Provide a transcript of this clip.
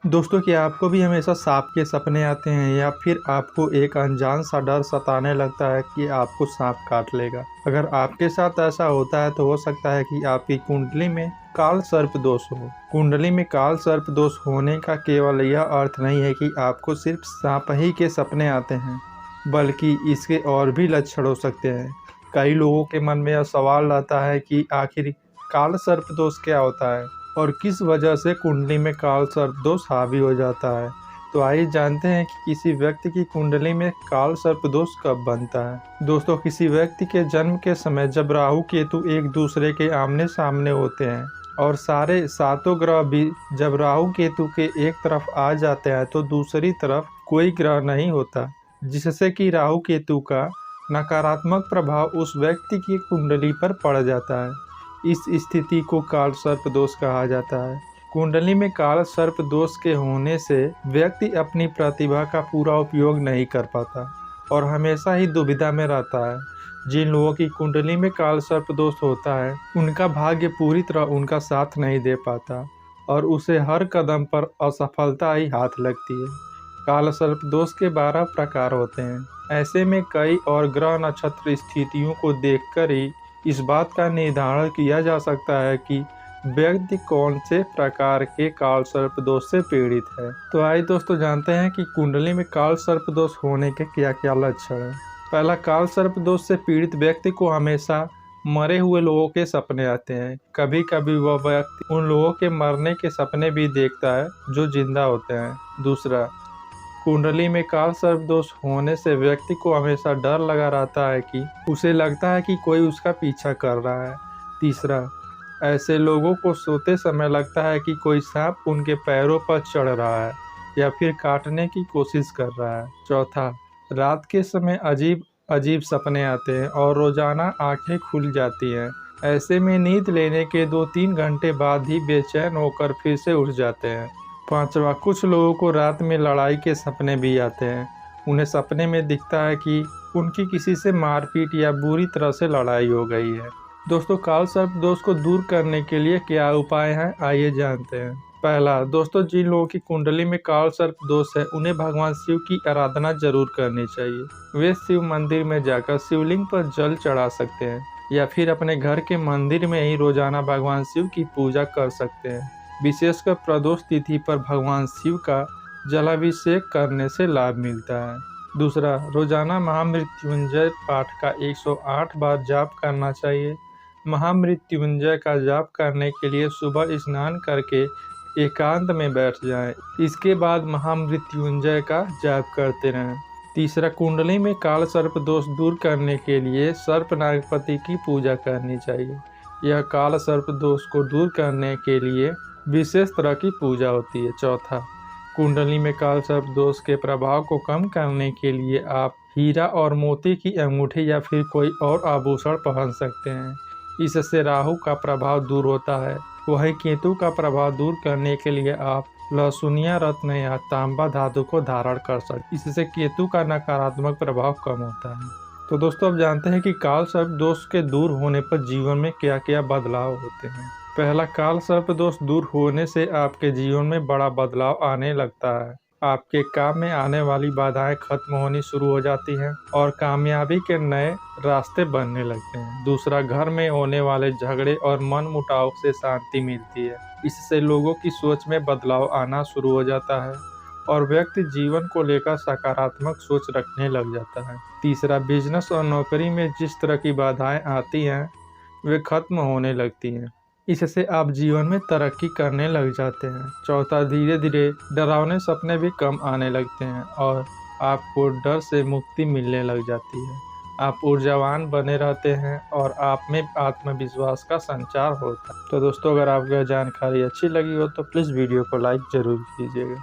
दोस्तों, क्या आपको भी हमेशा सांप के सपने आते हैं या फिर आपको एक अनजान सा डर सताने लगता है कि आपको सांप काट लेगा? अगर आपके साथ ऐसा होता है तो हो सकता है कि आपकी कुंडली में काल सर्प दोष हो। कुंडली में काल सर्प दोष होने का केवल यह अर्थ नहीं है कि आपको सिर्फ सांप ही के सपने आते हैं, बल्कि इसके और भी लक्षण हो सकते हैं। कई लोगों के मन में यह सवाल रहता है कि आखिर काल सर्प दोष क्या होता है और किस वजह से कुंडली में काल सर्प दोष हावी हो जाता है। तो आइए जानते हैं कि किसी व्यक्ति की कुंडली में काल सर्प दोष कब बनता है। दोस्तों, किसी व्यक्ति के जन्म के समय जब राहु केतु एक दूसरे के आमने सामने होते हैं और सारे सातों ग्रह भी जब राहु केतु के एक तरफ आ जाते हैं तो दूसरी तरफ कोई ग्रह नहीं होता, जिससे कि राहु केतु का नकारात्मक प्रभाव उस व्यक्ति की कुंडली पर पड़ जाता है। इस स्थिति को काल सर्प दोष कहा जाता है। कुंडली में काल सर्प दोष के होने से व्यक्ति अपनी प्रतिभा का पूरा उपयोग नहीं कर पाता और हमेशा ही दुविधा में रहता है। जिन लोगों की कुंडली में काल सर्प दोष होता है, उनका भाग्य पूरी तरह उनका साथ नहीं दे पाता और उसे हर कदम पर असफलता ही हाथ लगती है। काल सर्प दोष के 12 प्रकार होते हैं। ऐसे में कई और ग्रह नक्षत्र स्थितियों को देखकर ही इस बात का निर्धारण किया जा सकता है कि व्यक्ति कौन से प्रकार के काल सर्प दोष से पीड़ित है। तो आइए दोस्तों जानते हैं कि कुंडली में काल सर्प दोष होने के क्या क्या लक्षण हैं। पहला, काल सर्प दोष से पीड़ित व्यक्ति को हमेशा मरे हुए लोगों के सपने आते हैं। कभी कभी वह व्यक्ति उन लोगों के मरने के सपने भी देखता है जो जिंदा होते हैं। दूसरा, कुंडली में काल सर्प दोष होने से व्यक्ति को हमेशा डर लगा रहता है कि उसे लगता है कि कोई उसका पीछा कर रहा है। तीसरा, ऐसे लोगों को सोते समय लगता है कि कोई सांप उनके पैरों पर चढ़ रहा है या फिर काटने की कोशिश कर रहा है। चौथा, रात के समय अजीब अजीब सपने आते हैं और रोजाना आंखें खुल जाती हैं। ऐसे में नींद लेने के 2-3 घंटे बाद ही बेचैन होकर फिर से उठ जाते हैं। पांचवा, कुछ लोगों को रात में लड़ाई के सपने भी आते हैं। उन्हें सपने में दिखता है कि उनकी किसी से मारपीट या बुरी तरह से लड़ाई हो गई है। दोस्तों, काल सर्प दोष को दूर करने के लिए क्या उपाय हैं, आइए जानते हैं। पहला, दोस्तों, जिन लोगों की कुंडली में काल सर्प दोष है उन्हें भगवान शिव की आराधना जरूर करनी चाहिए। वे शिव मंदिर में जाकर शिवलिंग पर जल चढ़ा सकते हैं या फिर अपने घर के मंदिर में ही रोजाना भगवान शिव की पूजा कर सकते हैं। विशेषकर प्रदोष तिथि पर भगवान शिव का जलाभिषेक करने से लाभ मिलता है। दूसरा, रोजाना महामृत्युंजय पाठ का 108 बार जाप करना चाहिए। महामृत्युंजय का जाप करने के लिए सुबह स्नान करके एकांत में बैठ जाएं। इसके बाद महामृत्युंजय का जाप करते रहें। तीसरा, कुंडली में काल सर्प दोष दूर करने के लिए सर्प नागपति की पूजा करनी चाहिए। यह काल सर्प दोष को दूर करने के लिए विशेष तरह की पूजा होती है। चौथा, कुंडली में काल सर्प दोष के प्रभाव को कम करने के लिए आप हीरा और मोती की अंगूठी या फिर कोई और आभूषण पहन सकते हैं। इससे राहु का प्रभाव दूर होता है। वहीं केतु का प्रभाव दूर करने के लिए आप लहसुनिया रत्न या तांबा धातु को धारण कर सकते। इससे केतु का नकारात्मक प्रभाव कम होता है। तो दोस्तों, अब जानते हैं कि काल सर्प दोष के दूर होने पर जीवन में क्या क्या बदलाव होते हैं। पहला, काल सर्प दोष दूर होने से आपके जीवन में बड़ा बदलाव आने लगता है। आपके काम में आने वाली बाधाएं खत्म होनी शुरू हो जाती हैं और कामयाबी के नए रास्ते बनने लगते हैं। दूसरा, घर में होने वाले झगड़े और मनमुटाव से शांति मिलती है। इससे लोगों की सोच में बदलाव आना शुरू हो जाता है और व्यक्ति जीवन को लेकर सकारात्मक सोच रखने लग जाता है। तीसरा, बिजनेस और नौकरी में जिस तरह की बाधाएं आती हैं वे खत्म होने लगती हैं। इससे आप जीवन में तरक्की करने लग जाते हैं। चौथा, धीरे धीरे डरावने सपने भी कम आने लगते हैं और आपको डर से मुक्ति मिलने लग जाती है। आप ऊर्जावान बने रहते हैं और आप में आत्मविश्वास का संचार होता है। तो दोस्तों, अगर आपको यह जानकारी अच्छी लगी हो तो प्लीज़ वीडियो को लाइक ज़रूर कीजिएगा।